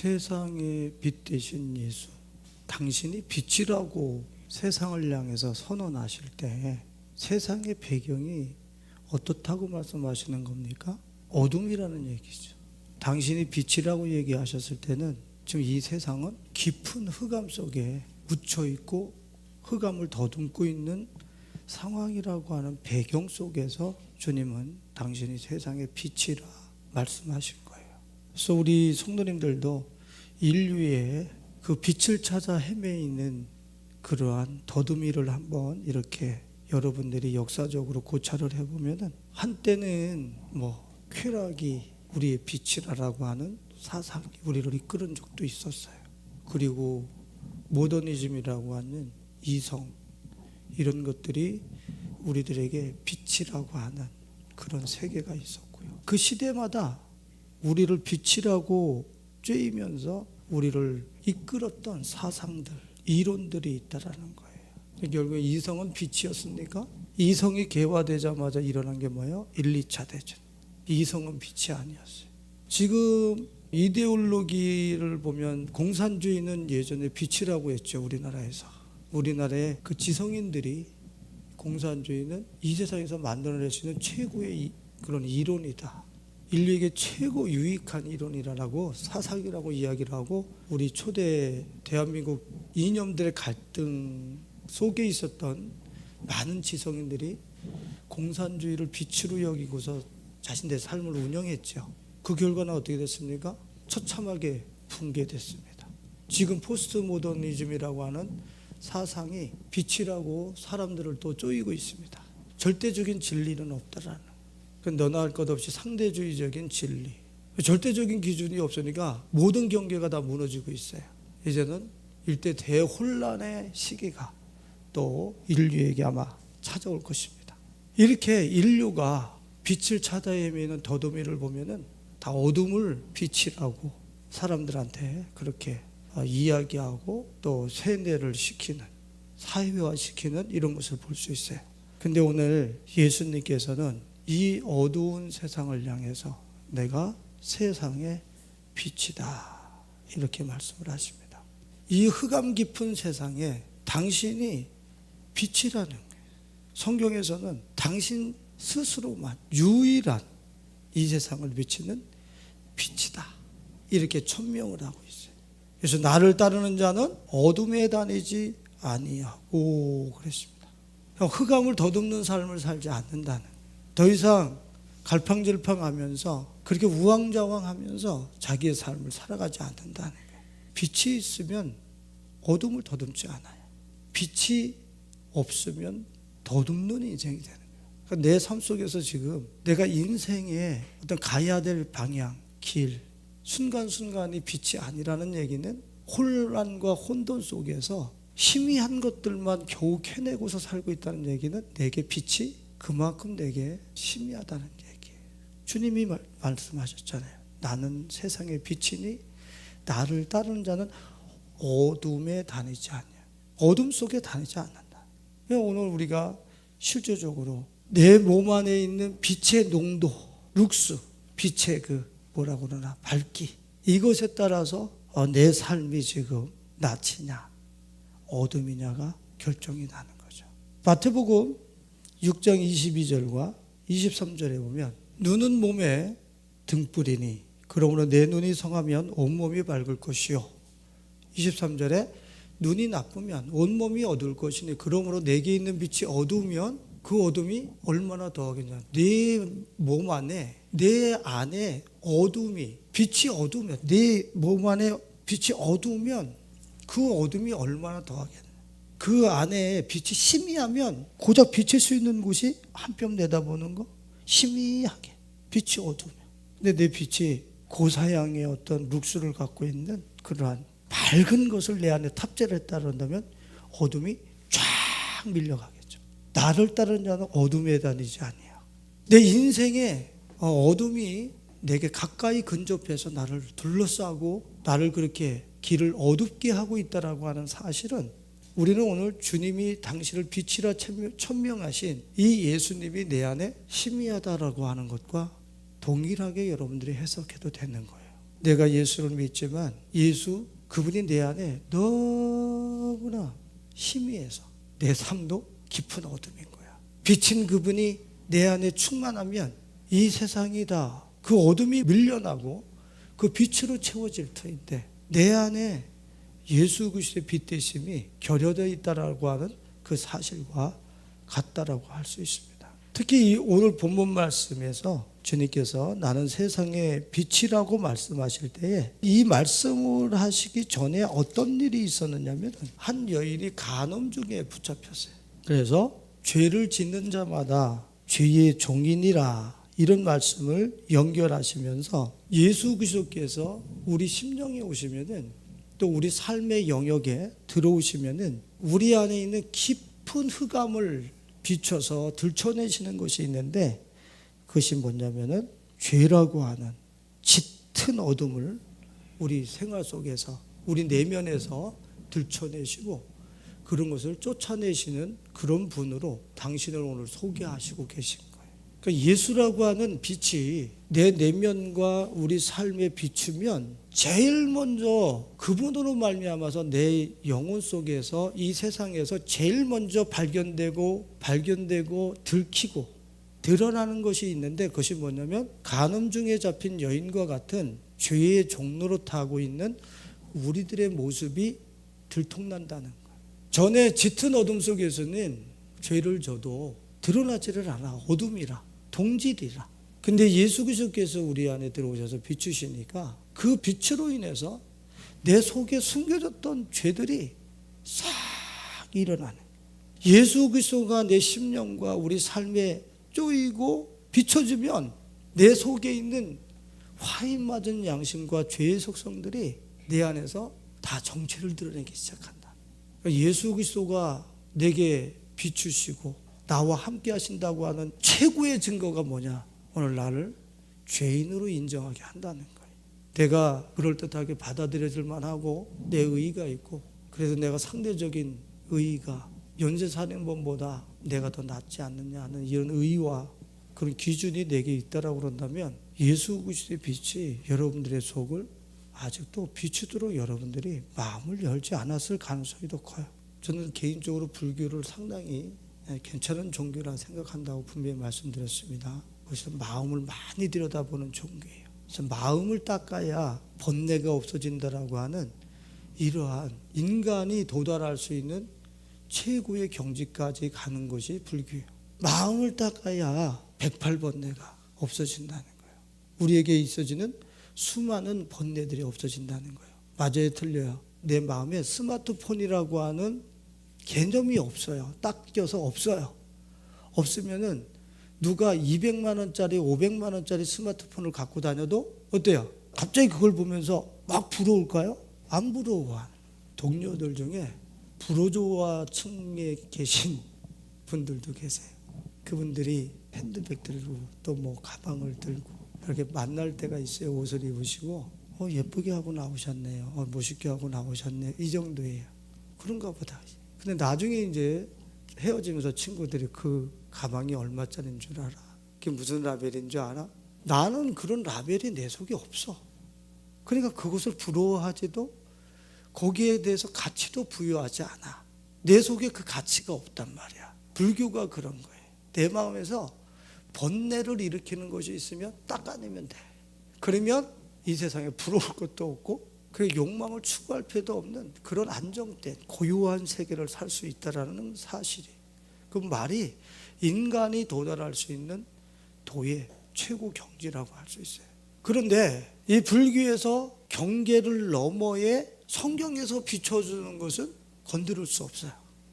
세상의 빛 되신 예수, 당신이 빛이라고 세상을 향해서 선언하실 때 세상의 배경이 어떻다고 말씀하시는 겁니까? 어둠이라는 얘기죠. 당신이 빛이라고 얘기하셨을 때는 지금 이 세상은 깊은 흑암 속에 묻혀 있고 흑암을 더듬고 있는 상황이라고 하는 배경 속에서 주님은 당신이 세상의 빛이라 말씀하신 거예요. 그래서 우리 성도님들도 인류의 그 빛을 찾아 헤매이는 그러한 더듬이를 한번 이렇게 여러분들이 역사적으로 고찰을 해보면은 한때는 쾌락이 우리의 빛이라고 하는 사상이 우리를 이끄는 적도 있었어요. 그리고 모더니즘이라고 하는 이성, 이런 것들이 우리들에게 빛이라고 하는 그런 세계가 있었고요. 그 시대마다 우리를 빛이라고 쬐이면서 우리를 이끌었던 사상들, 이론들이 있다라는 거예요. 결국 이성은 빛이었습니까? 이성이 개화되자마자 일어난 게 뭐예요? 1, 2차 대전. 이성은 빛이 아니었어요. 지금 이데올로기를 보면 공산주의는 예전에 빛이라고 했죠. 우리나라에서. 우리나라의 그 지성인들이 공산주의는 이 세상에서 만들어낼 수 있는 최고의 그런 이론이다. 인류에게 최고 유익한 이론이라고 사상이라고 이야기를 하고 우리 초대 대한민국 이념들의 갈등 속에 있었던 많은 지성인들이 공산주의를 빛으로 여기고서 자신들의 삶을 운영했죠. 그 결과는 어떻게 됐습니까? 처참하게 붕괴됐습니다. 지금 포스트 모더니즘이라고 하는 사상이 빛이라고 사람들을 또 쪼이고 있습니다. 절대적인 진리는 없다라는, 너나 할 것 없이 상대주의적인 진리, 절대적인 기준이 없으니까 모든 경계가 다 무너지고 있어요. 이제는 일대 대혼란의 시기가 또 인류에게 아마 찾아올 것입니다. 이렇게 인류가 빛을 찾아 헤매는 더듬이를 보면은 다 어둠을 빛이라고 사람들한테 그렇게 이야기하고 또 세뇌를 시키는, 사회화시키는 이런 것을 볼 수 있어요. 근데 오늘 예수님께서는 이 어두운 세상을 향해서 내가 세상의 빛이다 이렇게 말씀을 하십니다. 이 흑암 깊은 세상에 당신이 빛이라는 거예요. 성경에서는 당신 스스로만 유일한 이 세상을 비치는 빛이다 이렇게 천명을 하고 있어요. 그래서 나를 따르는 자는 어둠에 다니지 아니하고 그랬습니다. 흑암을 더듬는 삶을 살지 않는다는, 더 이상 갈팡질팡하면서 그렇게 우왕좌왕하면서 자기의 삶을 살아가지 않는다는 거예요. 빛이 있으면 어둠을 더듬지 않아요. 빛이 없으면 더듬는 인생이 되는 거예요. 그러니까 내 삶 속에서 지금 내가 인생의 어떤 가야 될 방향, 길, 순간순간이 빛이 아니라는 얘기는 혼란과 혼돈 속에서 희미한 것들만 겨우 캐내고서 살고 있다는 얘기는 내게 빛이 그만큼 내게 희미하다는 얘기예요. 주님이 말씀하셨잖아요. 나는 세상의 빛이니 나를 따르는 자는 어둠에 다니지 않냐. 어둠 속에 다니지 않는다. 오늘 우리가 실제적으로 내 몸 안에 있는 빛의 농도, 룩스, 빛의 뭐라고 그러나 밝기, 이것에 따라서 내 삶이 지금 낯이냐 어둠이냐가 결정이 나는 거죠. 마태복음 6장 22절과 23절에 보면 눈은 몸에 등불이니 그러므로 내 눈이 성하면 온몸이 밝을 것이요. 23절에 눈이 나쁘면 온몸이 어두울 것이니 그러므로 내게 있는 빛이 어두우면 그 어둠이 얼마나 더하겠냐. 내 몸 안에, 내 안에 어둠이, 빛이 어두우면, 내 몸 안에 빛이 어두우면 그 어둠이 얼마나 더하겠냐. 그 안에 빛이 희미하면 고작 비칠 수 있는 곳이 한 뼘 내다보는 거, 희미하게 빛이 어두우면. 근데 내 빛이 고사양의 어떤 룩스를 갖고 있는 그러한 밝은 것을 내 안에 탑재를 했다 그런다면 어둠이 쫙 밀려가겠죠. 나를 따르는 자는 어둠에 다니지 아니야. 내 인생에 어둠이 내게 가까이 근접해서 나를 둘러싸고 나를 그렇게 길을 어둡게 하고 있다라고 하는 사실은 우리는 오늘 주님이 당신을 빛이라 천명하신 이 예수님이 내 안에 희미하다라고 하는 것과 동일하게 여러분들이 해석해도 되는 거예요. 내가 예수를 믿지만 그분이 내 안에 너무나 희미해서 내 삶도 깊은 어둠인 거야. 빛인 그분이 내 안에 충만하면 이 세상이 다 그 어둠이 밀려나고 그 빛으로 채워질 터인데, 내 안에 예수 그리스도의 빛 되심이 결여되어 있다라고 하는 그 사실과 같다라고 할 수 있습니다. 특히 오늘 본문 말씀에서 주님께서 나는 세상의 빛이라고 말씀하실 때에 이 말씀을 하시기 전에 어떤 일이 있었느냐면, 한 여인이 간음중에 붙잡혔어요. 그래서 죄를 짓는 자마다 죄의 종이니라, 이런 말씀을 연결하시면서 예수 그리스도께서 우리 심령에 오시면은, 또 우리 삶의 영역에 들어오시면은 우리 안에 있는 깊은 흑암을 비춰서 들춰내시는 것이 있는데, 그것이 뭐냐면은 죄라고 하는 짙은 어둠을 우리 생활 속에서, 우리 내면에서 들춰내시고 그런 것을 쫓아내시는 그런 분으로 당신을 오늘 소개하시고 계신 거예요. 그러니까 예수라고 하는 빛이 내 내면과 우리 삶에 비추면 제일 먼저 그분으로 말미암아서 내 영혼 속에서, 이 세상에서 제일 먼저 발견되고 들키고 드러나는 것이 있는데, 그것이 뭐냐면 간음중에 잡힌 여인과 같은 죄의 종로로 타고 있는 우리들의 모습이 들통난다는 거예요. 전에 짙은 어둠 속에서는 죄를 져도 드러나지를 않아. 어둠이라, 동질이라. 근데 예수 그리스도께서 우리 안에 들어오셔서 비추시니까 그 빛으로 인해서 내 속에 숨겨졌던 죄들이 싹 일어나는, 예수 그리스도가 내 심령과 우리 삶에 쪼이고 비춰지면 내 속에 있는 화인 맞은 양심과 죄의 속성들이 내 안에서 다 정체를 드러내기 시작한다. 예수 그리스도가 내게 비추시고 나와 함께 하신다고 하는 최고의 증거가 뭐냐? 오늘 나를 죄인으로 인정하게 한다는 거예요. 내가 그럴듯하게 받아들여질 만하고 내 의의가 있고, 그래서 내가 상대적인 의의가 연쇄살인범보다 내가 더 낫지 않느냐 하는 이런 의의와 그런 기준이 내게 있다라고 그런다면, 예수 그리스도의 빛이 여러분들의 속을 아직도 비추도록 여러분들이 마음을 열지 않았을 가능성이 더 커요. 저는 개인적으로 불교를 상당히 괜찮은 종교라 생각한다고 분명히 말씀드렸습니다. 그래서 마음을 많이 들여다보는 종교예요. 그래서 마음을 닦아야 번뇌가 없어진다라고 하는 이러한 인간이 도달할 수 있는 최고의 경지까지 가는 것이 불교예요. 마음을 닦아야 108번뇌가 없어진다는 거예요. 우리에게 있어지는 수많은 번뇌들이 없어진다는 거예요. 맞아요, 틀려요? 내 마음에 스마트폰이라고 하는 개념이 없어요. 딱 껴서 없어요. 없으면은 누가 200만 원짜리 500만 원짜리 스마트폰을 갖고 다녀도 어때요? 갑자기 그걸 보면서 막 부러울까요? 안 부러워. 동료들 중에 부러워층에 계신 분들도 계세요. 그분들이 핸드백 들고 또 뭐 가방을 들고 이렇게 만날 때가 있어요. 옷을 입으시고 예쁘게 하고 나오셨네요. 멋있게 하고 나오셨네요. 이 정도예요. 그런가 보다. 근데 나중에 이제 헤어지면서 친구들이 그 가방이 얼마짜리인 줄 알아? 그게 무슨 라벨인 줄 알아? 나는 그런 라벨이 내 속에 없어. 그러니까 그것을 부러워하지도, 거기에 대해서 가치도 부여하지 않아. 내 속에 그 가치가 없단 말이야. 불교가 그런 거예요. 내 마음에서 번뇌를 일으키는 것이 있으면 닦아내면 돼. 그러면 이 세상에 부러울 것도 없고, 그 욕망을 추구할 필요도 없는 그런 안정된 고요한 세계를 살 수 있다는 사실이, 그 말이 인간이 도달할 수 있는 도의 최고 경지라고 할 수 있어요. 그런데 이 불교에서 경계를 넘어에 성경에서 비춰주는 것은 건드릴 수 없어요.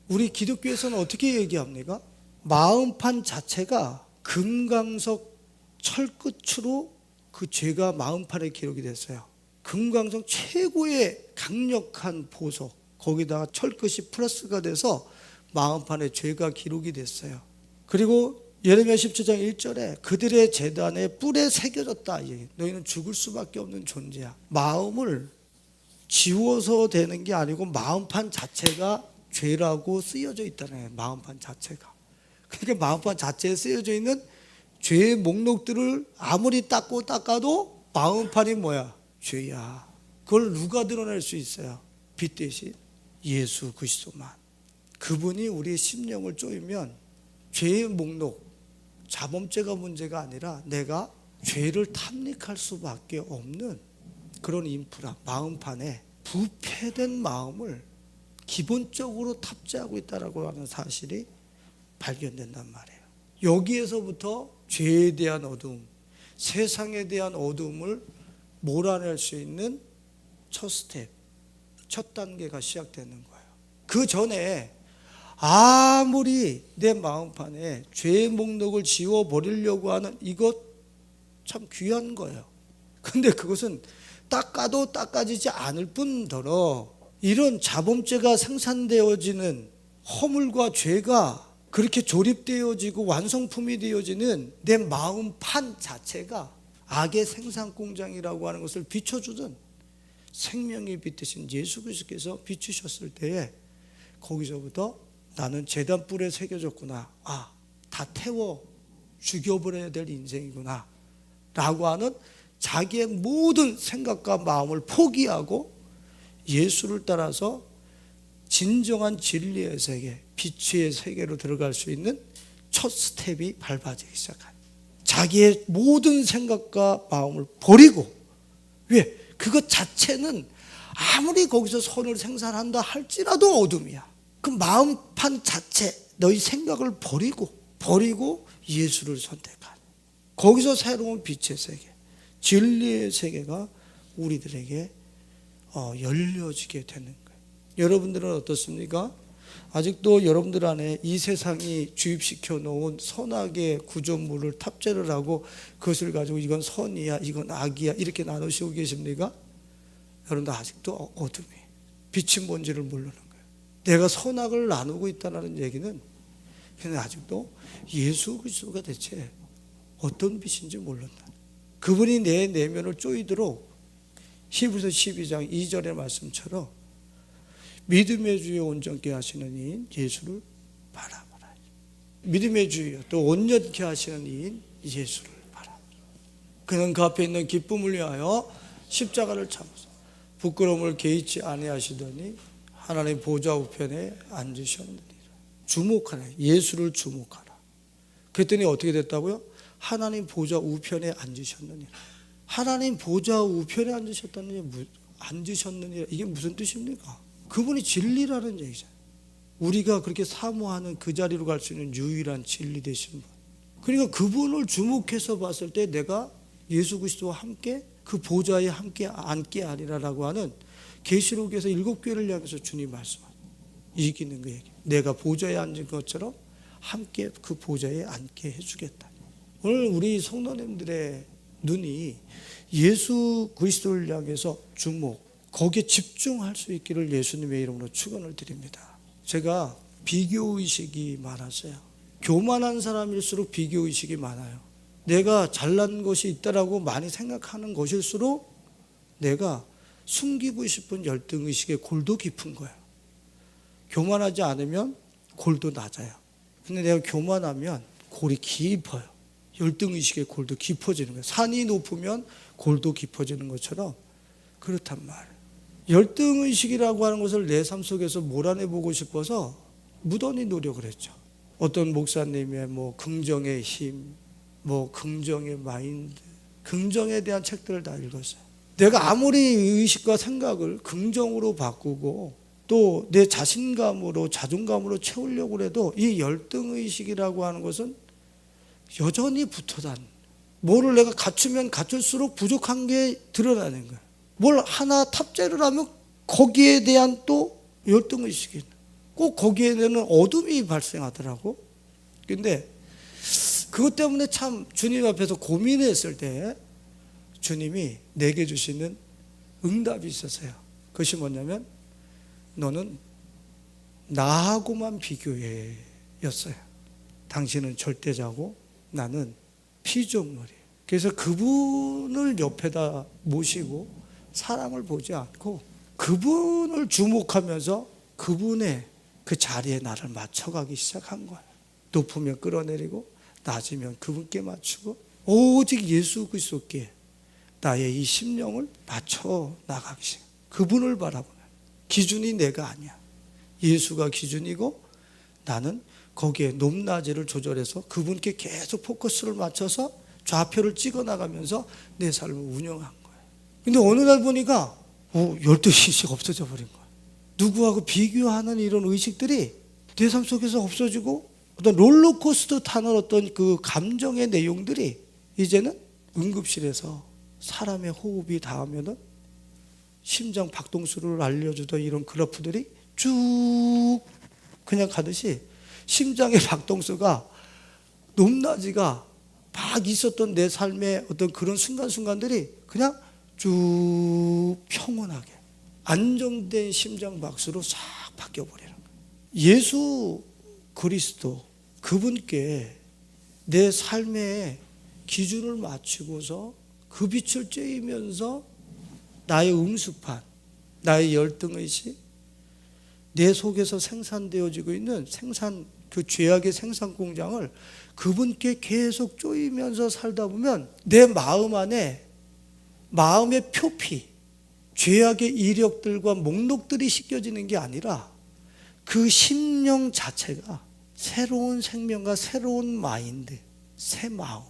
우리 기독교에서는 어떻게 얘기합니까? 마음판 자체가 금강석 철끝으로 그 죄가 마음판에 기록이 됐어요. 금강석 최고의 강력한 보석, 거기다가 철끝이 플러스가 돼서 마음판에 죄가 기록이 됐어요. 그리고 예레미야 17장 1절에 그들의 제단에 뿔에 새겨졌다. 너희는 죽을 수밖에 없는 존재야. 마음을 지워서 되는 게 아니고 마음판 자체가 죄라고 쓰여져 있다는 거예요. 마음판 자체가. 그러니까 마음판 자체에 쓰여져 있는 죄의 목록들을 아무리 닦아도 마음판이 뭐야? 죄야. 그걸 누가 드러낼 수 있어요? 빛 대신 예수 그리스도만. 그분이 우리의 심령을 쪼이면 죄의 목록, 자범죄가 문제가 아니라 내가 죄를 탐닉할 수밖에 없는 그런 인프라, 마음판에 부패된 마음을 기본적으로 탑재하고 있다라고 하는 사실이 발견된단 말이에요. 여기에서부터 죄에 대한 어두움, 세상에 대한 어두움을 몰아낼 수 있는 첫 스텝, 첫 단계가 시작되는 거예요. 그 전에 아무리 내 마음판에 죄의 목록을 지워버리려고 하는 이것 참 귀한 거예요. 근데 그것은 닦아도 닦아지지 않을 뿐더러 이런 자범죄가 생산되어지는 허물과 죄가 그렇게 조립되어지고 완성품이 되어지는 내 마음판 자체가 악의 생산 공장이라고 하는 것을 비춰주던 생명의 빛 대신 예수 그리스도께서 비추셨을 때에 거기서부터 나는 제단 뿔에 새겨졌구나. 다 태워 죽여버려야 될 인생이구나 라고 하는 자기의 모든 생각과 마음을 포기하고 예수를 따라서 진정한 진리의 세계, 빛의 세계로 들어갈 수 있는 첫 스텝이 밟아지기 시작한, 자기의 모든 생각과 마음을 버리고, 왜? 그것 자체는 아무리 거기서 선을 생산한다 할지라도 어둠이야. 그 마음판 자체, 너희 생각을 버리고 예수를 선택한, 거기서 새로운 빛의 세계, 진리의 세계가 우리들에게 열려지게 되는 거예요. 여러분들은 어떻습니까? 아직도 여러분들 안에 이 세상이 주입시켜 놓은 선악의 구조물을 탑재를 하고 그것을 가지고 이건 선이야, 이건 악이야 이렇게 나누시고 계십니까? 여러분들 아직도 어둠이, 빛이 뭔지를 모르는 거예요. 내가 선악을 나누고 있다는 얘기는 그냥 아직도 예수 그리스도가 대체 어떤 빛인지 모른다. 그분이 내 내면을 쪼이도록 히브리서 12장 2절의 말씀처럼 믿음의 주여 온전케 하시는 이인 예수를 바라보라. 믿음의 주여 또 온전케 하시는 이인 예수를 바라보라. 그는 그 앞에 있는 기쁨을 위하여 십자가를 참으사 부끄러움을 개의치 아니하시더니 하나님 보좌 우편에 앉으셨느니라. 주목하라. 예수를 주목하라. 그랬더니 어떻게 됐다고요? 하나님 보좌 우편에 앉으셨느니라. 하나님 보좌 우편에 앉으셨느니라. 이게 무슨 뜻입니까? 그분이 진리라는 얘기잖아요. 우리가 그렇게 사모하는 그 자리로 갈 수 있는 유일한 진리 되신 분. 그러니까 그분을 주목해서 봤을 때 내가 예수 그리스도와 함께 그 보좌에 함께 앉게 하리라라고 하는 계시록에서 7교회를 향해서 주님 말씀하세요. 이기는 그 얘기. 내가 보좌에 앉은 것처럼 함께 그 보좌에 앉게 해주겠다. 오늘 우리 성도님들의 눈이 예수 그리스도를 향해서 주목, 거기에 집중할 수 있기를 예수님의 이름으로 축원을 드립니다. 제가 비교의식이 많았어요. 교만한 사람일수록 비교의식이 많아요. 내가 잘난 것이 있다라고 많이 생각하는 것일수록 내가 숨기고 싶은 열등의식의 골도 깊은 거예요. 교만하지 않으면 골도 낮아요. 근데 내가 교만하면 골이 깊어요. 열등의식의 골도 깊어지는 거예요. 산이 높으면 골도 깊어지는 것처럼 그렇단 말이에요. 열등의식이라고 하는 것을 내 삶 속에서 몰아내보고 싶어서 무던히 노력을 했죠. 어떤 목사님의 긍정의 힘, 긍정의 마인드, 긍정에 대한 책들을 다 읽었어요. 내가 아무리 의식과 생각을 긍정으로 바꾸고 또 내 자신감으로 자존감으로 채우려고 해도 이 열등의식이라고 하는 것은 여전히 붙어다니는, 뭐를 내가 갖추면 갖출수록 부족한 게 드러나는 거예요. 뭘 하나 탑재를 하면 거기에 대한 또 열등의식이 꼭 거기에 대한 어둠이 발생하더라고. 근데 그것 때문에 참 주님 앞에서 고민했을 때 주님이 내게 주시는 응답이 있었어요. 그것이 뭐냐면 너는 나하고만 비교해 였어요. 당신은 절대자고 나는 피조물이에요. 그래서 그분을 옆에다 모시고 사람을 보지 않고 그분을 주목하면서 그분의 그 자리에 나를 맞춰가기 시작한 거예요. 높으면 끌어내리고 낮으면 그분께 맞추고 오직 예수 그리스도께 나의 이 심령을 맞춰 나가기 시작. 그분을 바라보는 기준이 내가 아니야. 예수가 기준이고 나는 거기에 높낮이를 조절해서 그분께 계속 포커스를 맞춰서 좌표를 찍어 나가면서 내 삶을 운영한 거예요. 근데 어느 날 보니까 12시씩 없어져 버린 거예요. 누구하고 비교하는 이런 의식들이 내 삶 속에서 없어지고 어떤 롤러코스터 타는 어떤 그 감정의 내용들이 이제는 응급실에서 사람의 호흡이 닿으면은 심장 박동수를 알려주던 이런 그래프들이 쭉 그냥 가듯이 심장의 박동수가 높낮이가 막 있었던 내 삶의 어떤 그런 순간순간들이 그냥 쭉 평온하게 안정된 심장 박수로 싹 바뀌어버리는 거예요. 예수 그리스도 그분께 내 삶의 기준을 맞추고서 그 빛을 쬐이면서 나의 음습한 나의 열등의식 내 속에서 생산되어지고 있는 그 죄악의 생산 공장을 그분께 계속 쪼이면서 살다 보면 내 마음 안에 마음의 표피 죄악의 이력들과 목록들이 씻겨지는 게 아니라 그 심령 자체가 새로운 생명과 새로운 마인드, 새 마음,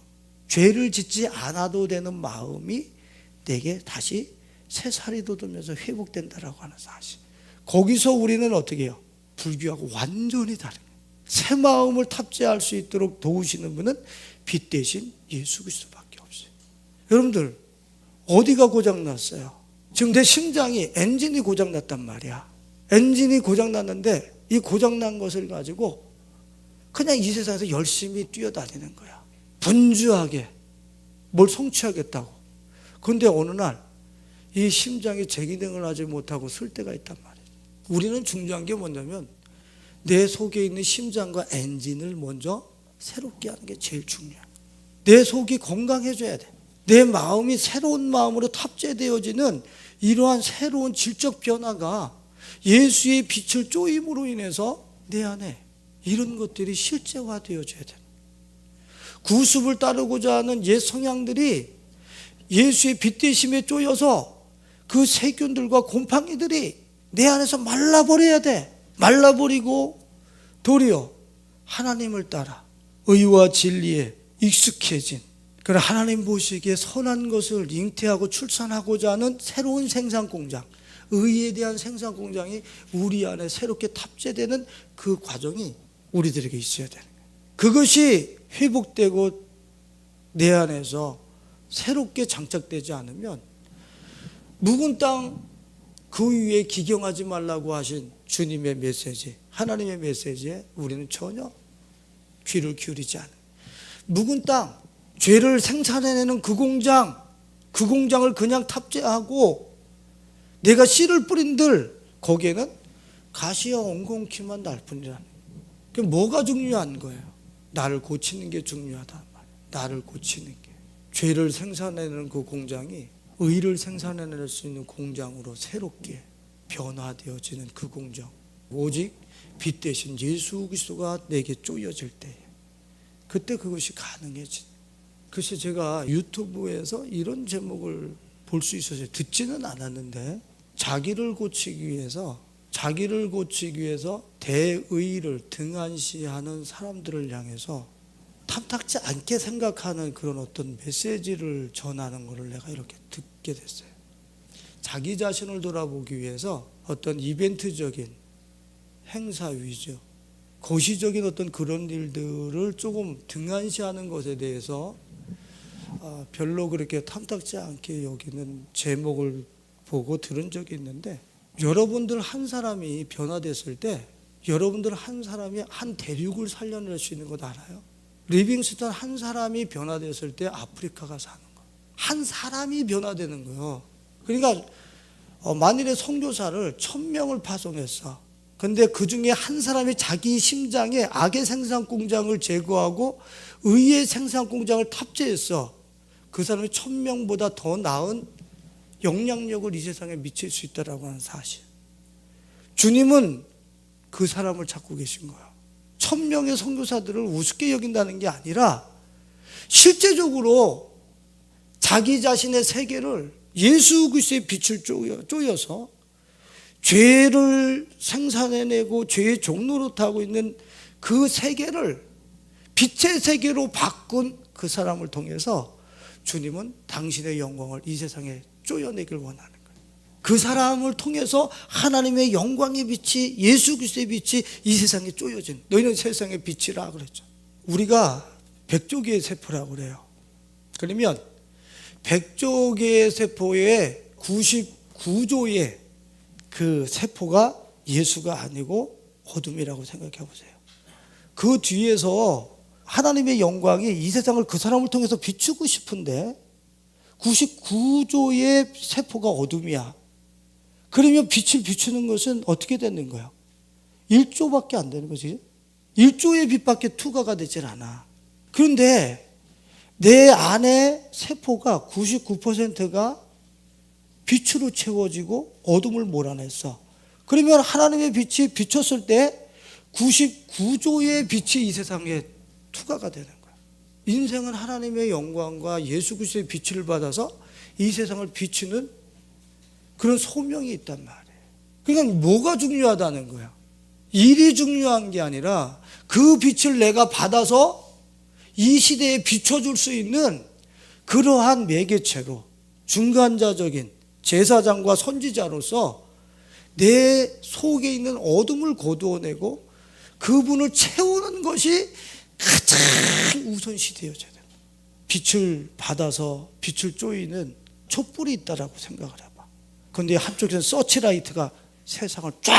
죄를 짓지 않아도 되는 마음이 내게 다시 새살이 돋으면서 회복된다라고 하는 사실. 거기서 우리는 어떻게 해요? 불교하고 완전히 다른 거예요. 새 마음을 탑재할 수 있도록 도우시는 분은 빛 대신 예수 그리스도밖에 없어요. 여러분들 어디가 고장났어요? 지금 내 심장이 엔진이 고장났단 말이야. 엔진이 고장났는데 이 고장난 것을 가지고 그냥 이 세상에서 열심히 뛰어다니는 거야. 분주하게 뭘 성취하겠다고. 그런데 어느 날 이 심장이 제기능을 하지 못하고 쓸 때가 있단 말이에요. 우리는 중요한 게 뭐냐면 내 속에 있는 심장과 엔진을 먼저 새롭게 하는 게 제일 중요해요. 내 속이 건강해져야 돼. 내 마음이 새로운 마음으로 탑재되어지는 이러한 새로운 질적 변화가 예수의 빛을 쪼임으로 인해서 내 안에 이런 것들이 실제화되어져야 돼. 구습을 따르고자 하는 옛 성향들이 예수의 빛 대심에 쪼여서 그 세균들과 곰팡이들이 내 안에서 말라버려야 돼. 말라버리고 도리어 하나님을 따라 의와 진리에 익숙해진 그런 하나님 보시기에 선한 것을 잉태하고 출산하고자 하는 새로운 생산 공장, 의에 대한 생산 공장이 우리 안에 새롭게 탑재되는 그 과정이 우리들에게 있어야 되는 거예요. 그것이 회복되고 내 안에서 새롭게 장착되지 않으면 묵은 땅 그 위에 기경하지 말라고 하신 주님의 메시지, 하나님의 메시지에 우리는 전혀 귀를 기울이지 않아요. 묵은 땅, 죄를 생산해내는 그 공장을 그냥 탑재하고 내가 씨를 뿌린들 거기에는 가시와 엉겅퀴만 날 뿐이라는 거예요. 그럼 뭐가 중요한 거예요? 나를 고치는 게 중요하단 말이에요. 나를 고치는 게. 죄를 생산해내는 그 공장이 의를 생산해낼 수 있는 공장으로 새롭게 변화되어지는 그 공장. 오직 빛 대신 예수 그리스도가 내게 쪼여질 때에 그때 그것이 가능해진. 글쎄 제가 유튜브에서 이런 제목을 볼 수 있어서 듣지는 않았는데 자기를 고치기 위해서 대의를 등한시하는 사람들을 향해서 탐탁지 않게 생각하는 그런 어떤 메시지를 전하는 것을 내가 이렇게 듣게 됐어요. 자기 자신을 돌아보기 위해서 어떤 이벤트적인 행사 위주, 거시적인 어떤 그런 일들을 조금 등한시하는 것에 대해서 별로 그렇게 탐탁지 않게 여기는 제목을 보고 들은 적이 있는데, 여러분들 한 사람이 변화됐을 때 여러분들 한 사람이 한 대륙을 살려낼 수 있는 것 알아요? 리빙스턴 한 사람이 변화됐을 때 아프리카가 사는 거예요. 한 사람이 변화되는 거예요. 그러니까 만일에 선교사를 1000명을 파송했어. 근데 그 중에 한 사람이 자기 심장에 악의 생산 공장을 제거하고 의의 생산 공장을 탑재했어. 그 사람이 1000명보다 더 나은 영향력을 이 세상에 미칠 수 있다라고 하는 사실. 주님은 그 사람을 찾고 계신 거야. 1000명의 선교사들을 우습게 여긴다는 게 아니라 실제적으로 자기 자신의 세계를 예수 그리스도의 빛을 쪼여서 죄를 생산해내고 죄의 종로로 타고 있는 그 세계를 빛의 세계로 바꾼 그 사람을 통해서 주님은 당신의 영광을 이 세상에 쪼여내길 원하는 거예요. 그 사람을 통해서 하나님의 영광의 빛이, 예수 그리스도의 빛이 이 세상에 쪼여진, 너희는 세상의 빛이라 그랬죠. 우리가 백조개의 세포라고 그래요. 그러면 백조개의 세포의 99조의 그 세포가 예수가 아니고 어둠이라고 생각해 보세요. 그 뒤에서 하나님의 영광이 이 세상을 그 사람을 통해서 비추고 싶은데 99조의 세포가 어둠이야. 그러면 빛을 비추는 것은 어떻게 되는 거야? 1조밖에 안 되는 거지. 1조의 빛밖에 투과가 되질 않아. 그런데 내 안에 세포가 99%가 빛으로 채워지고 어둠을 몰아냈어. 그러면 하나님의 빛이 비쳤을 때 99조의 빛이 이 세상에 투과가 되는 거야. 인생은 하나님의 영광과 예수 그리스도의 빛을 받아서 이 세상을 비추는 그런 소명이 있단 말이에요. 그러니까 뭐가 중요하다는 거야? 일이 중요한 게 아니라 그 빛을 내가 받아서 이 시대에 비춰줄 수 있는 그러한 매개체로 중간자적인 제사장과 선지자로서 내 속에 있는 어둠을 거두어내고 그분을 채우는 것이 가장 우선시 되어져야 돼요. 빛을 받아서 빛을 쪼이는 촛불이 있다라고 생각을 해봐. 그런데 한쪽에서는 서치라이트가 세상을 쫙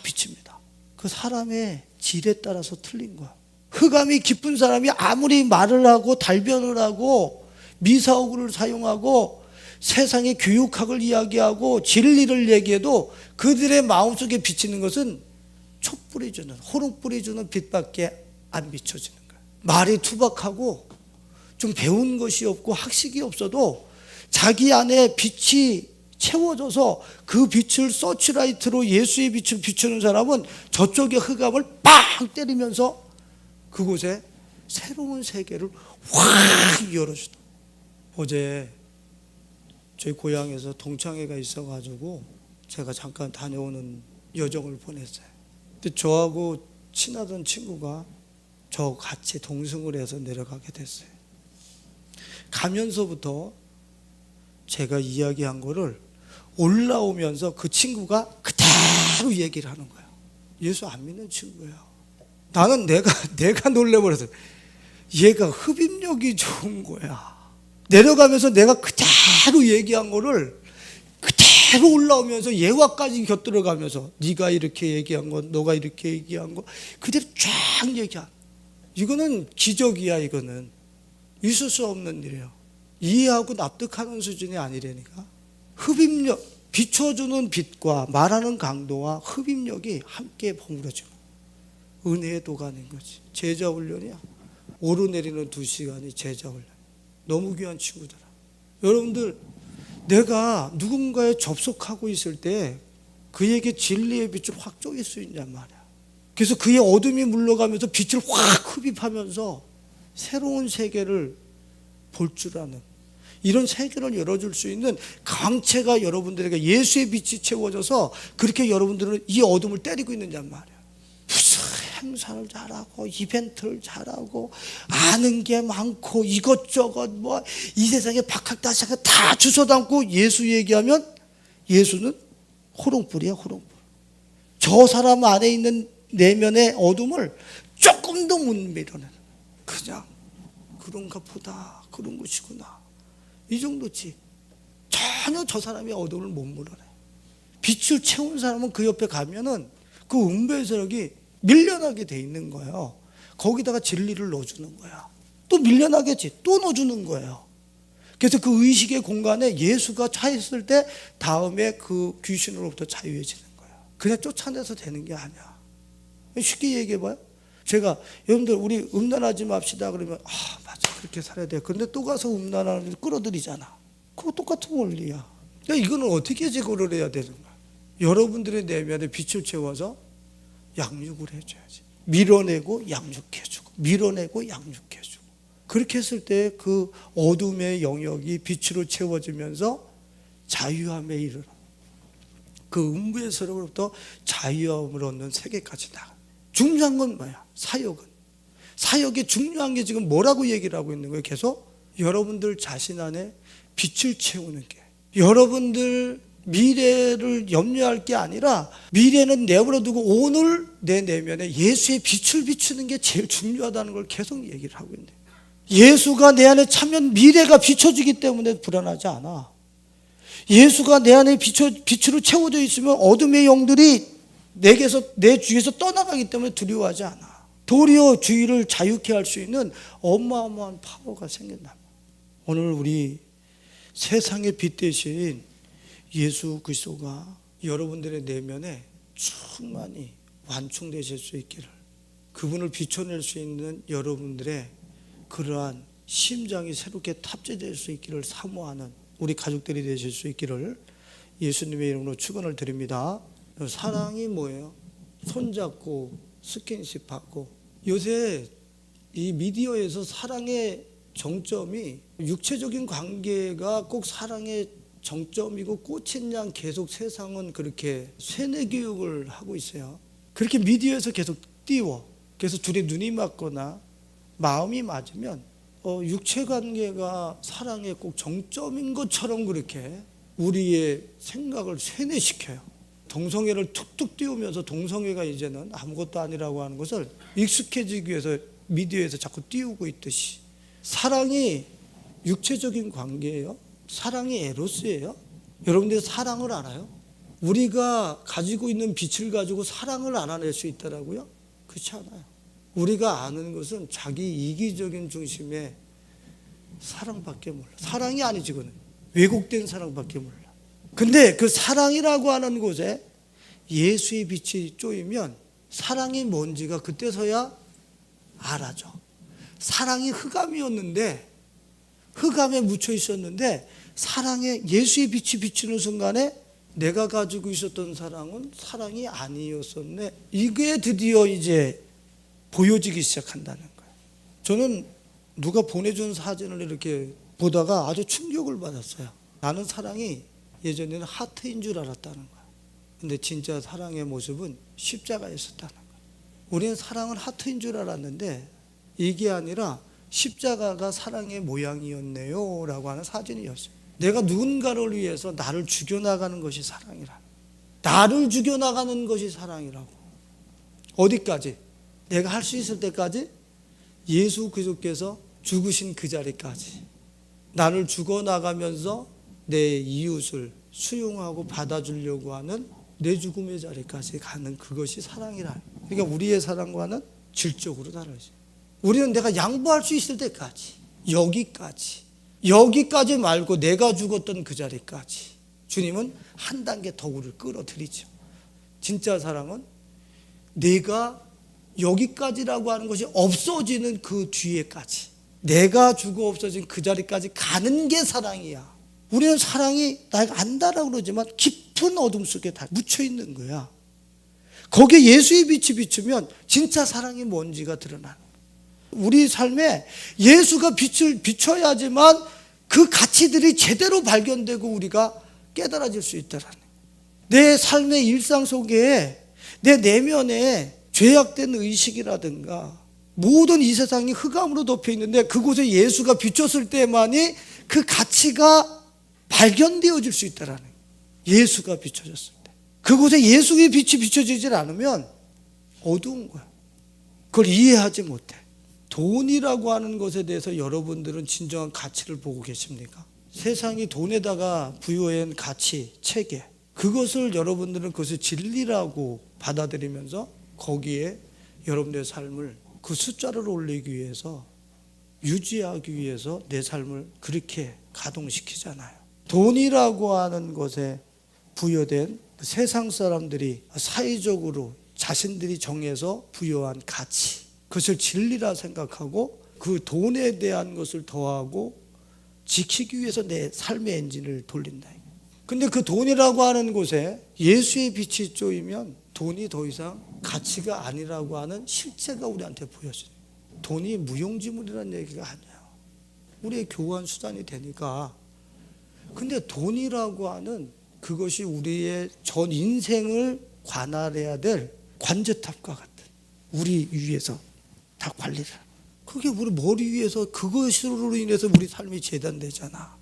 비칩니다. 그 사람의 질에 따라서 틀린 거야. 흑암이 깊은 사람이 아무리 말을 하고 달변을 하고 미사오구를 사용하고 세상의 교육학을 이야기하고 진리를 얘기해도 그들의 마음속에 비치는 것은 촛불이 주는, 호롱불이 주는 빛밖에 안 비춰지는 거야. 말이 투박하고 좀 배운 것이 없고 학식이 없어도 자기 안에 빛이 채워져서 그 빛을 서치라이트로 예수의 빛을 비추는 사람은 저쪽의 흑암을 빵 때리면서 그곳에 새로운 세계를 확 열어주다. 어제 저희 고향에서 동창회가 있어가지고 제가 잠깐 다녀오는 여정을 보냈어요. 근데 저하고 친하던 친구가 저 같이 동승을 해서 내려가게 됐어요. 가면서부터 제가 이야기한 거를 올라오면서 그 친구가 그대로 얘기를 하는 거예요. 예수 안 믿는 친구예요. 나는 내가 놀래버렸어요. 얘가 흡입력이 좋은 거야. 내려가면서 내가 그대로 얘기한 거를 그대로 올라오면서 예화까지 곁들여가면서 네가 이렇게 얘기한 거, 너가 이렇게 얘기한 거 그대로 쫙 얘기한. 이거는 기적이야. 이거는 있을 수 없는 일이에요. 이해하고 납득하는 수준이 아니라니까. 흡입력, 비춰주는 빛과 말하는 강도와 흡입력이 함께 버무려지고 은혜의 도가는 거지. 제자 훈련이야. 오르내리는 2시간이 제자 훈련. 너무 귀한 친구들아. 여러분들, 내가 누군가에 접속하고 있을 때 그에게 진리의 빛을 확 쪼일 수 있냔 말이야. 그래서 그의 어둠이 물러가면서 빛을 확 흡입하면서 새로운 세계를 볼 줄 아는, 이런 세계를 열어줄 수 있는 강체가 여러분들에게 예수의 빛이 채워져서 그렇게 여러분들은 이 어둠을 때리고 있느냔 말이야. 무슨 행사를 잘하고 이벤트를 잘하고 아는 게 많고 이것저것 뭐 이 세상에 박학다식을 다 주워 담고 예수 얘기하면 예수는 호롱불이야. 호롱불. 저 사람 안에 있는 내면의 어둠을 조금 더 못 밀어내는, 그냥 그런가 보다, 그런 것이구나, 이 정도지. 전혀 저 사람의 어둠을 못 물어내. 빛을 채운 사람은 그 옆에 가면은 그 음부의 세력이 밀려나게 돼 있는 거예요. 거기다가 진리를 넣어주는 거야. 또 밀려나겠지. 또 넣어주는 거예요. 그래서 그 의식의 공간에 예수가 차 있을 때 다음에 그 귀신으로부터 자유해지는 거야. 그냥 쫓아내서 되는 게 아니야. 쉽게 얘기해봐요. 제가 여러분들 우리 음란하지 맙시다 그러면 맞아, 그렇게 살아야 돼. 근데 또 가서 음란하는 끌어들이잖아. 그거 똑같은 원리야. 이거는 어떻게 제거를 해야 되는 거야? 여러분들의 내면에 빛을 채워서 양육을 해줘야지. 밀어내고 양육해주고, 밀어내고 양육해주고. 그렇게 했을 때 그 어둠의 영역이 빛으로 채워지면서 자유함에 이르러 그 음부의 세력으로부터 자유함을 얻는 세계까지 나가. 중요한 건 뭐야? 사역의 중요한 게 지금 뭐라고 얘기를 하고 있는 거예요? 계속 여러분들 자신 안에 빛을 채우는 게, 여러분들 미래를 염려할 게 아니라 미래는 내버려 두고 오늘 내 내면에 예수의 빛을 비추는 게 제일 중요하다는 걸 계속 얘기를 하고 있는데, 예수가 내 안에 차면 미래가 비춰지기 때문에 불안하지 않아. 예수가 내 안에 빛으로 채워져 있으면 어둠의 영들이 내 주위에서 떠나가기 때문에 두려워하지 않아. 도리어 주위를 자유케 할 수 있는 어마어마한 파워가 생긴다. 오늘 우리 세상의 빛 대신 예수 그리스도가 여러분들의 내면에 충만히 완충되실 수 있기를, 그분을 비춰낼 수 있는 여러분들의 그러한 심장이 새롭게 탑재될 수 있기를 사모하는 우리 가족들이 되실 수 있기를 예수님의 이름으로 축원을 드립니다. 사랑이 뭐예요? 손잡고 스킨십하고. 요새 이 미디어에서 사랑의 정점이 육체적인 관계가 꼭 사랑의 정점이고 꽃인 양 계속 세상은 그렇게 세뇌 교육을 하고 있어요. 그렇게 미디어에서 계속 띄워. 그래서 둘이 눈이 맞거나 마음이 맞으면 육체 관계가 사랑의 꼭 정점인 것처럼 그렇게 우리의 생각을 세뇌시켜요. 동성애를 툭툭 띄우면서 동성애가 이제는 아무것도 아니라고 하는 것을 익숙해지기 위해서 미디어에서 자꾸 띄우고 있듯이, 사랑이 육체적인 관계예요? 사랑이 에로스예요? 여러분들 사랑을 알아요? 우리가 가지고 있는 빛을 가지고 사랑을 알아낼 수 있다라고요? 그렇지 않아요. 우리가 아는 것은 자기 이기적인 중심의 사랑밖에 몰라. 사랑이 아니지, 그거는 왜곡된 사랑밖에 몰라. 근데 그 사랑이라고 하는 곳에 예수의 빛이 쪼이면 사랑이 뭔지가 그때서야 알아져. 사랑이 흑암이었는데, 흑암에 묻혀 있었는데 사랑에 예수의 빛이 비추는 순간에 내가 가지고 있었던 사랑은 사랑이 아니었었네, 이게 드디어 이제 보여지기 시작한다는 거예요. 저는 누가 보내준 사진을 이렇게 보다가 아주 충격을 받았어요. 나는 사랑이 예전에는 하트인 줄 알았다는 거예요. 근데 진짜 사랑의 모습은 십자가였었다는 거예요. 우리는 사랑은 하트인 줄 알았는데 이게 아니라 십자가가 사랑의 모양이었네요 라고 하는 사진이었어요. 내가 누군가를 위해서 나를 죽여나가는 것이 사랑이라. 나를 죽여나가는 것이 사랑이라고. 어디까지? 내가 할 수 있을 때까지, 예수 그리스도께서 죽으신 그 자리까지 나를 죽어나가면서 내 이웃을 수용하고 받아주려고 하는 내 죽음의 자리까지 가는 그것이 사랑이라. 그러니까 우리의 사랑과는 질적으로 다르지. 우리는 내가 양보할 수 있을 때까지, 여기까지 말고 내가 죽었던 그 자리까지 주님은 한 단계 더 우리를 끌어들이죠. 진짜 사랑은 내가 여기까지라고 하는 것이 없어지는 그 뒤에까지, 내가 죽어 없어진 그 자리까지 가는 게 사랑이야. 우리는 사랑이 나가 안다라고 그러지만 깊은 어둠 속에 다 묻혀 있는 거야. 거기에 예수의 빛이 비추면 진짜 사랑이 뭔지가 드러나는 거야. 우리 삶에 예수가 빛을 비춰야지만 그 가치들이 제대로 발견되고 우리가 깨달아질 수 있다라는 거야. 내 삶의 일상 속에 내 내면에 죄악된 의식이라든가 모든 이 세상이 흑암으로 덮여 있는데 그곳에 예수가 비쳤을 때만이 그 가치가 발견되어질 수 있다라는 거예요. 예수가 비춰졌을 때. 그곳에 예수의 빛이 비춰지질 않으면 어두운 거야. 그걸 이해하지 못해. 돈이라고 하는 것에 대해서 여러분들은 진정한 가치를 보고 계십니까? 세상이 돈에다가 부여한 가치, 체계, 그것을 여러분들은 그것을 진리라고 받아들이면서 거기에 여러분들의 삶을 그 숫자를 올리기 위해서, 유지하기 위해서 내 삶을 그렇게 가동시키잖아요. 돈이라고 하는 것에 부여된 세상 사람들이 사회적으로 자신들이 정해서 부여한 가치, 그것을 진리라 생각하고 그 돈에 대한 것을 더하고 지키기 위해서 내 삶의 엔진을 돌린다. 근데 그 돈이라고 하는 곳에 예수의 빛이 쪼이면 돈이 더 이상 가치가 아니라고 하는 실제가 우리한테 보여져요. 돈이 무용지물이라는 얘기가 아니에요. 우리의 교환 수단이 되니까. 근데 돈이라고 하는 그것이 우리의 전 인생을 관할해야 될 관제탑과 같은 우리 위에서 다 관리를. 그게 우리 머리 위에서 그것으로 인해서 우리 삶이 재단되잖아.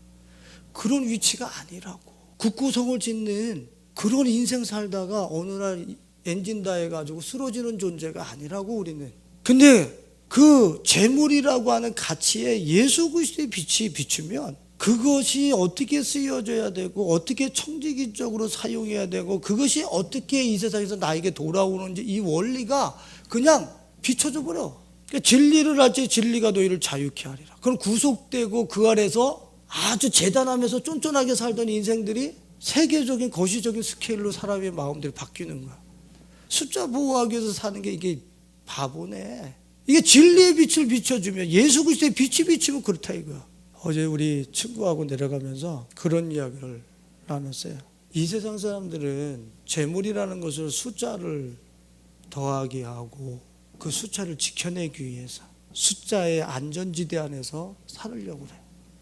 그런 위치가 아니라고. 국구성을 짓는 그런 인생 살다가 어느 날 엔진 다 해가지고 쓰러지는 존재가 아니라고 우리는. 근데 그 재물이라고 하는 가치에 예수 그리스도의 빛이 비추면 그것이 어떻게 쓰여져야 되고 어떻게 청지기적으로 사용해야 되고 그것이 어떻게 이 세상에서 나에게 돌아오는지 이 원리가 그냥 비춰져 버려. 그러니까 진리를 알지 진리가 너희를 자유케 하리라. 그럼 구속되고 그 아래서 아주 재단하면서 쫀쫀하게 살던 인생들이 세계적인 거시적인 스케일로 사람의 마음들이 바뀌는 거야. 숫자 보호하기 위해서 사는 게 이게 바보네. 이게 진리의 빛을 비춰주면 예수 그리스도의 빛이 비치면 그렇다 이거야. 어제 우리 친구하고 내려가면서 그런 이야기를 나눴어요. 이 세상 사람들은 재물이라는 것을 숫자를 더하게 하고 그 숫자를 지켜내기 위해서 숫자의 안전지대 안에서 살으려고 그래.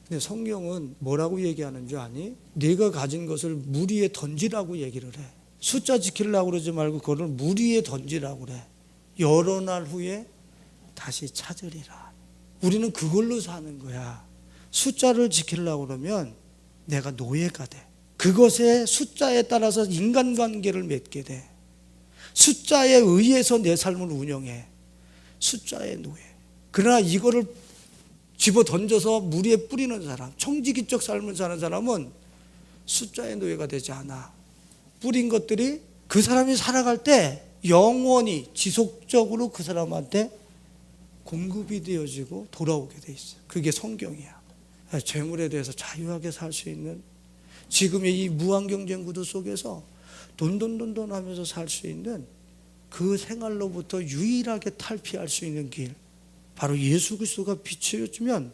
근데 성경은 뭐라고 얘기하는 줄 아니? 네가 가진 것을 물 위에 던지라고 얘기를 해. 숫자 지키려고 그러지 말고 그걸 물 위에 던지라고 그래. 여러 날 후에 다시 찾으리라. 우리는 그걸로 사는 거야. 숫자를 지키려고 그러면 내가 노예가 돼. 그것의 숫자에 따라서 인간관계를 맺게 돼. 숫자에 의해서 내 삶을 운영해. 숫자의 노예. 그러나 이거를 집어 던져서 물 위에 뿌리는 사람, 청지기적 삶을 사는 사람은 숫자의 노예가 되지 않아. 뿌린 것들이 그 사람이 살아갈 때 영원히 지속적으로 그 사람한테 공급이 되어지고 돌아오게 돼 있어. 그게 성경이야. 재물에 대해서 자유하게 살 수 있는 지금의 이 무한경쟁 구도 속에서 돈돈돈돈 하면서 살 수 있는 그 생활로부터 유일하게 탈피할 수 있는 길, 바로 예수 그리스도가 비춰주면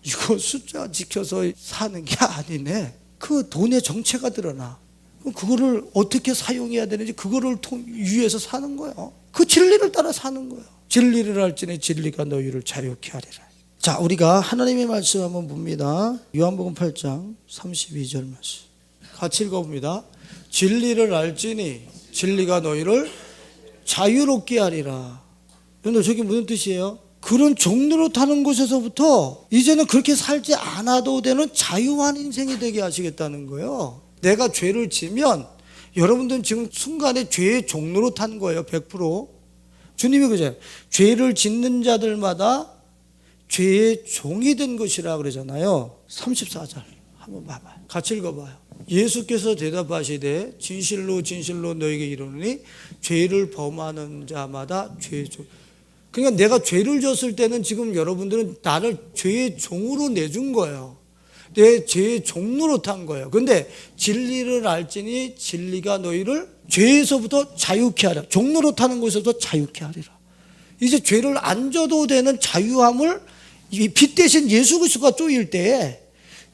이거 숫자 지켜서 사는 게 아니네. 그 돈의 정체가 드러나. 그거를 어떻게 사용해야 되는지 그거를 위해서 사는 거예요. 그 진리를 따라 사는 거예요. 진리를 알지니 진리가 너희를 자유케 하리라. 자, 우리가 하나님의 말씀 한번 봅니다. 요한복음 8장 32절 말씀 같이 읽어봅니다. 진리를 알지니 진리가 너희를 자유롭게 하리라. 근데 저게 무슨 뜻이에요? 그런 종로로 타는 곳에서부터 이제는 그렇게 살지 않아도 되는 자유한 인생이 되게 하시겠다는 거예요. 내가 죄를 지면 여러분들은 지금 순간에 죄의 종로로 탄 거예요. 100%. 주님이 그죠? 죄를 짓는 자들마다 죄의 종이 된 것이라 그러잖아요. 34절 한번 봐봐요. 같이 읽어봐요. 예수께서 대답하시되 진실로 진실로 너에게 이르노니 죄를 범하는 자마다 죄의 종. 그러니까 내가 죄를 졌을 때는 지금 여러분들은 나를 죄의 종으로 내준 거예요. 내 죄의 종로로 탄 거예요. 그런데 진리를 알지니 진리가 너희를 죄에서부터 자유케 하리라. 종로로 타는 곳에서부터 자유케 하리라. 이제 죄를 안 져도 되는 자유함을 이 빛 대신 예수 그리스도가 쪼일 때에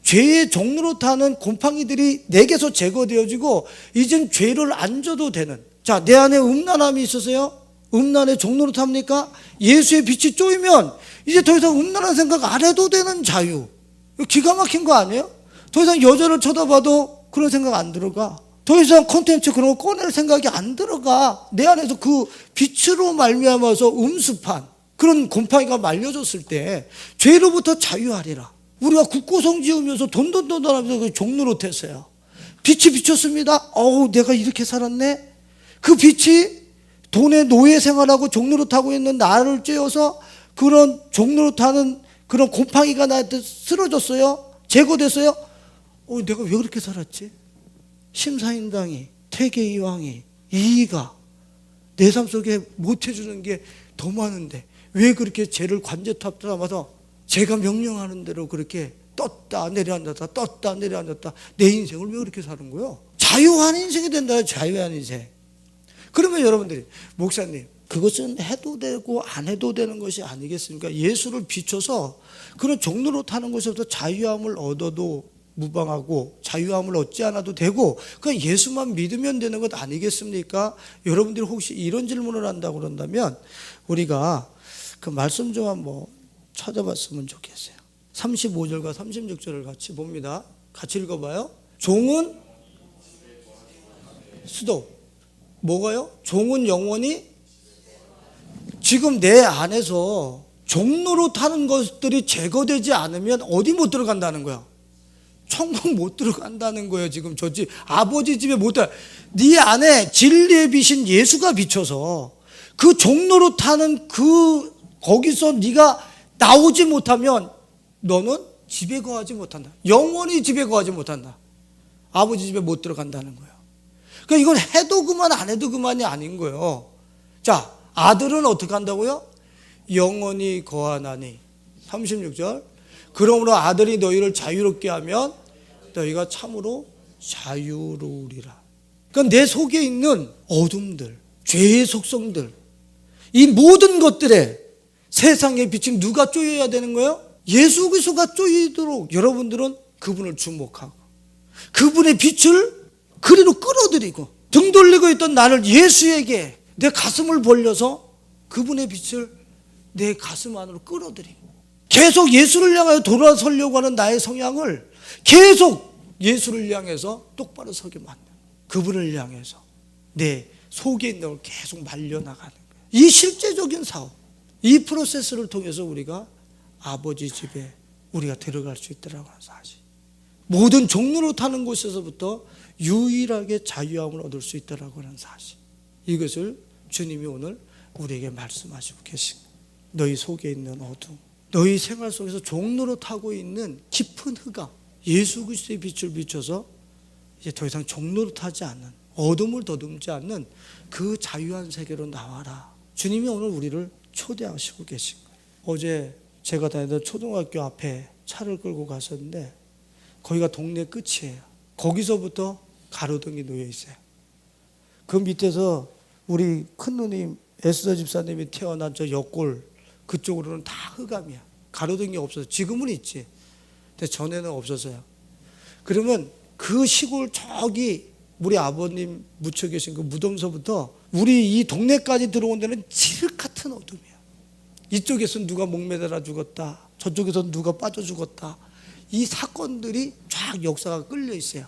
죄의 종로로 타는 곰팡이들이 내게서 제거되어지고 이젠 죄를 안 져도 되는. 자, 내 안에 음란함이 있어서요. 음란의 종로로 탑니까? 예수의 빛이 쪼이면 이제 더 이상 음란한 생각 안 해도 되는 자유. 기가 막힌 거 아니에요? 더 이상 여자를 쳐다봐도 그런 생각 안 들어가. 더 이상 콘텐츠 그런 거 꺼낼 생각이 안 들어가. 내 안에서 그 빛으로 말미암아서 음습한 그런 곰팡이가 말려졌을 때 죄로부터 자유하리라. 우리가 국고성 지으면서 돈돈돈 하면서 그 종로로 탔어요. 빛이 비쳤습니다. 어우, 내가 이렇게 살았네. 그 빛이 돈의 노예 생활하고 종로로 타고 있는 나를 쬐어서 그런 종로로 타는 그런 곰팡이가 나한테 쓰러졌어요. 제거됐어요. 내가 왜 그렇게 살았지? 심사인당이, 태계이왕이, 이의가 내 삶 속에 못해주는 게 더 많은데 왜 그렇게 죄를 관제탑 삼아서 제가 명령하는 대로 그렇게 떴다 내려앉았다 떴다 내려앉았다 내 인생을 왜 그렇게 사는 거예요? 자유한 인생이 된다. 자유한 인생. 그러면 여러분들이 목사님 그것은 해도 되고 안 해도 되는 것이 아니겠습니까? 예수를 비춰서 그런 종로로 타는 것에서 자유함을 얻어도 무방하고 자유함을 얻지 않아도 되고 그냥 예수만 믿으면 되는 것 아니겠습니까? 여러분들이 혹시 이런 질문을 한다고 그런다면 우리가 그 말씀 좀 한번 찾아봤으면 좋겠어요. 35절과 36절을 같이 봅니다. 같이 읽어봐요. 종은 수도 뭐가요? 종은 영원히 지금 내 안에서 종로로 타는 것들이 제거되지 않으면 어디 못 들어간다는 거야? 천국 못 들어간다는 거예요. 지금 저 집 아버지 집에 못 들어. 네 안에 진리의 빛인 예수가 비춰서 그 종로로 타는 그 거기서 네가 나오지 못하면 너는 집에 거하지 못한다. 영원히 집에 거하지 못한다. 아버지 집에 못 들어간다는 거예요. 그러니까 이건 해도 그만 안 해도 그만이 아닌 거예요. 자, 아들은 어떻게 한다고요? 영원히 거하나니. 36절. 그러므로 아들이 너희를 자유롭게 하면 너희가 참으로 자유로우리라. 그러니까 내 속에 있는 어둠들, 죄의 속성들, 이 모든 것들에 세상의 빛이 누가 쪼여야 되는 거예요? 예수 그리스도가 쪼이도록 여러분들은 그분을 주목하고 그분의 빛을 그리로 끌어들이고 등 돌리고 있던 나를 예수에게 내 가슴을 벌려서 그분의 빛을 내 가슴 안으로 끌어들이고 계속 예수를 향하여 돌아서려고 하는 나의 성향을 계속 예수를 향해서 똑바로 서게 만드는 그분을 향해서 내 속에 있는 걸 계속 말려나가는 거예요. 이 실제적인 사업, 이 프로세스를 통해서 우리가 아버지 집에 우리가 들어갈 수 있다는 사실, 모든 종로로 타는 곳에서부터 유일하게 자유함을 얻을 수 있다는 사실, 이것을 주님이 오늘 우리에게 말씀하시고 계신 거예요. 너희 속에 있는 어둠, 너희 생활 속에서 종로로 타고 있는 깊은 흑암, 예수 그리스도의 빛을 비춰서 이제 더 이상 종로로 타지 않는, 어둠을 더듬지 않는 그 자유한 세계로 나와라. 주님이 오늘 우리를 초대하시고 계신 거예요. 어제 제가 다니던 초등학교 앞에 차를 끌고 갔었는데 거기가 동네 끝이에요. 거기서부터 가로등이 놓여 있어요. 그 밑에서 우리 큰누님 에스더 집사님이 태어난 저 옆골 그쪽으로는 다 흑암이야. 가로등이 없어서 지금은 있지. 근데 전에는 없었어요. 그러면 그 시골 저기 우리 아버님 묻혀 계신 그 무덤서부터 우리 이 동네까지 들어온 데는 칠흑 같은 어둠이야. 이쪽에서 누가 목매달아 죽었다, 저쪽에서 누가 빠져 죽었다, 이 사건들이 쫙 역사가 끌려 있어요.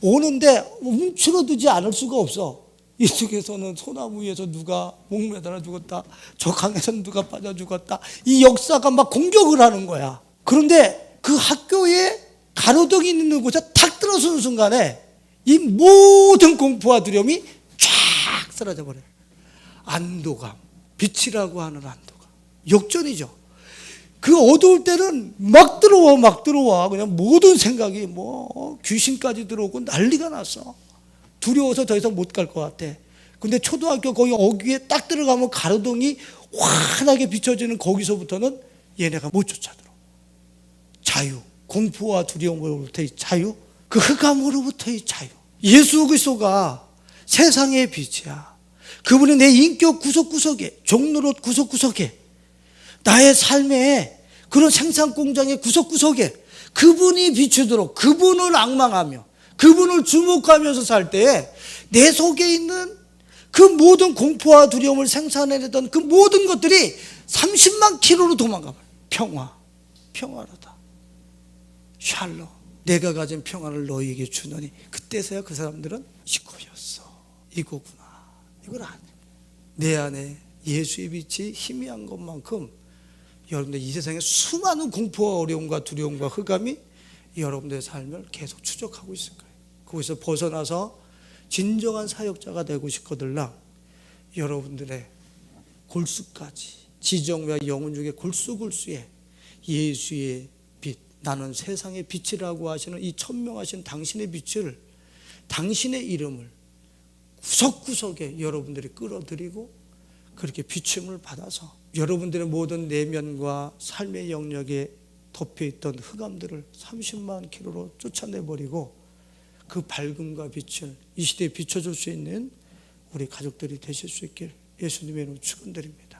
오는데 움츠러들지 않을 수가 없어. 이쪽에서는 소나무 위에서 누가 목매달아 죽었다, 저 강에서는 누가 빠져 죽었다, 이 역사가 막 공격을 하는 거야. 그런데 그 학교에 가로등이 있는 곳에 탁 들어서는 순간에 이 모든 공포와 두려움이 쫙 사라져 버려요. 안도감, 빛이라고 하는 안도감, 역전이죠. 그 어두울 때는 막 들어와. 그냥 모든 생각이 뭐 귀신까지 들어오고 난리가 났어. 두려워서 더 이상 못 갈 것 같아. 근데 초등학교 거기 어귀에 딱 들어가면 가로등이 환하게 비춰지는 거기서부터는 얘네가 못 쫓아들어. 자유, 공포와 두려움으로부터의 자유, 그 흑암으로부터의 자유. 예수 그리스도가 세상의 빛이야. 그분이 내 인격 구석구석에, 종로로 구석구석에, 나의 삶의 그런 생산 공장의 구석구석에 그분이 비추도록 그분을 앙망하며 그분을 주목하면서 살 때에 내 속에 있는 그 모든 공포와 두려움을 생산해내던 그 모든 것들이 30만 킬로로 도망가 버려. 평화로다. 샬롬, 내가 가진 평화를 너희에게 주노니. 그때서야 그 사람들은 이거였어, 이거구나, 이걸 아네. 내 안에 예수의 빛이 희미한 것만큼 여러분들 이 세상에 수많은 공포와 어려움과 두려움과 흑암이 여러분들의 삶을 계속 추적하고 있을 거예요. 거기서 벗어나서 진정한 사역자가 되고 싶거들랑 여러분들의 골수까지, 지정과 영혼 중에 골수에 예수의 빛, 나는 세상의 빛이라고 하시는 이 천명하신 당신의 빛을, 당신의 이름을 구석구석에 여러분들이 끌어들이고 그렇게 비춤을 받아서 여러분들의 모든 내면과 삶의 영역에 덮여있던 흑암들을 30만 킬로로 쫓아내버리고 그 밝음과 빛을 이 시대에 비춰줄 수 있는 우리 가족들이 되실 수 있길 예수님의 이름으로 축원드립니다.